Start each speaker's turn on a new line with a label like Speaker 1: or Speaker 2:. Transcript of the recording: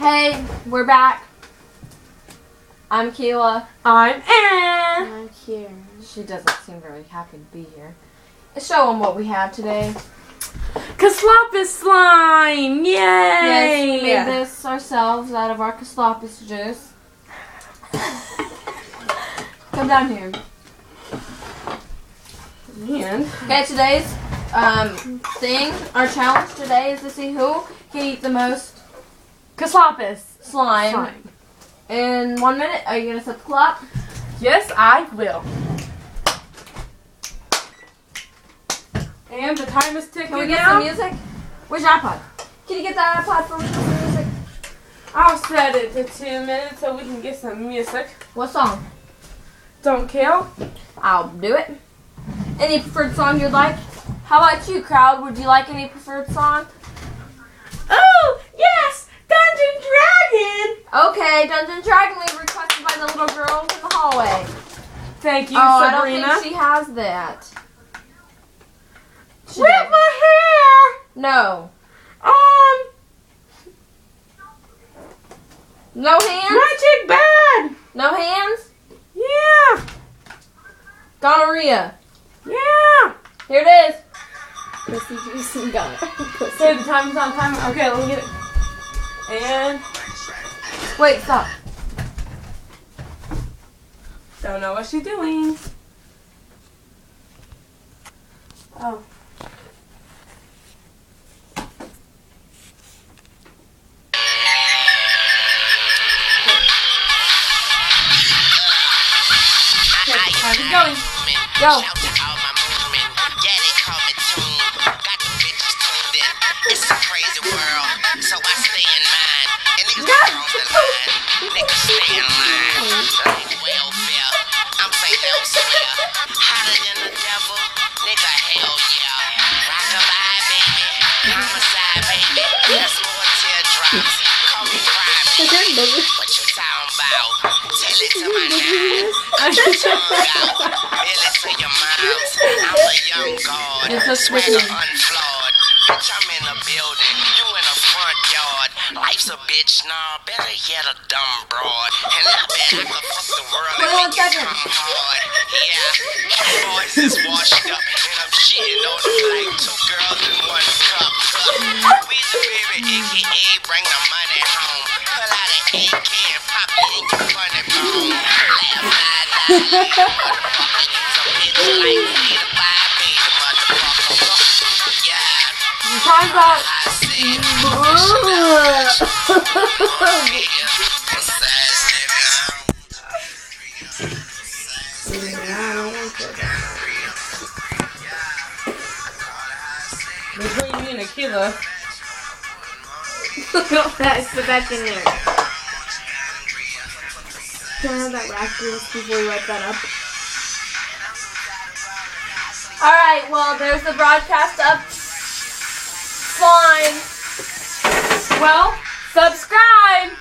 Speaker 1: Hey, we're back. I'm Keela.
Speaker 2: I'm Ann.
Speaker 3: I'm here.
Speaker 1: She doesn't seem very happy to be here. Show them what we have today.
Speaker 2: Caslopus slime! Yay!
Speaker 1: Yes, we made this ourselves out of our Caslopus juice. Come down here.
Speaker 2: And
Speaker 1: Okay, today's our challenge today is to see who can eat the most
Speaker 2: Caslopus
Speaker 1: slime. In 1 minute. Are you going to set the clock?
Speaker 2: Yes, I will. And the time is ticking
Speaker 1: Can we get
Speaker 2: now.
Speaker 1: some music? Where's your iPod? Can you get that iPod for me for some music?
Speaker 2: I'll set it to 2 minutes so we can get some music.
Speaker 1: What song?
Speaker 2: Don't kill.
Speaker 1: I'll do it. Any preferred song you'd like? How about you, crowd? Would you like any preferred song?
Speaker 2: Oh, yes! Dungeon Dragon!
Speaker 1: Okay, Dungeon Dragon we requested by the little girl in the hallway.
Speaker 2: Thank you,
Speaker 1: I
Speaker 2: Sabrina.
Speaker 1: don't think she has that. She
Speaker 2: Rip
Speaker 1: does.
Speaker 2: my hair!
Speaker 1: No. No hands?
Speaker 2: Magic bad!
Speaker 1: No hands?
Speaker 2: Yeah!
Speaker 1: Gonorrhea.
Speaker 2: Yeah!
Speaker 1: Here it is.
Speaker 3: Pussy juice and gun.
Speaker 2: Okay, the time's on time. Okay, let me get it. And
Speaker 1: Wait, stop.
Speaker 2: don't know what she's doing. Oh. Okay, time is going.
Speaker 1: Go.
Speaker 4: It's a crazy world, so I stay in mine. And niggas cross the line. Niggas stay in line. Like welfare, I'm saying elsewhere. Hotter than the devil, nigga, hell yeah. Rockabye, baby. Homicide, baby. That's more teardrops. Call me cry, baby. What you talking about? Tell it to my nine. Cut your tongue out. Mail it to your moms. I'm a young god. Swagger unflawed. Bitch, I'm in a building, you in a front yard. Life's a bitch, nah, better yet a dumb broad. And I bet I could fuck the world and make it come hard. Yeah, my voice is washed up, and I'm shitting on them like 2 girls in 1 cup. We the baby, aka bring the money home. Pull out an AK and pop it in your funny bone. Laugh, lie, motherfucker, you's a bitch like me. The vibe, baby, motherfucker. Yeah.
Speaker 1: Time's up.
Speaker 2: Between me and Akila.
Speaker 3: Put that in there. Can I have that rack grease before we wipe that up?
Speaker 1: Alright, well, there's the broadcast of slime.
Speaker 2: Well, subscribe!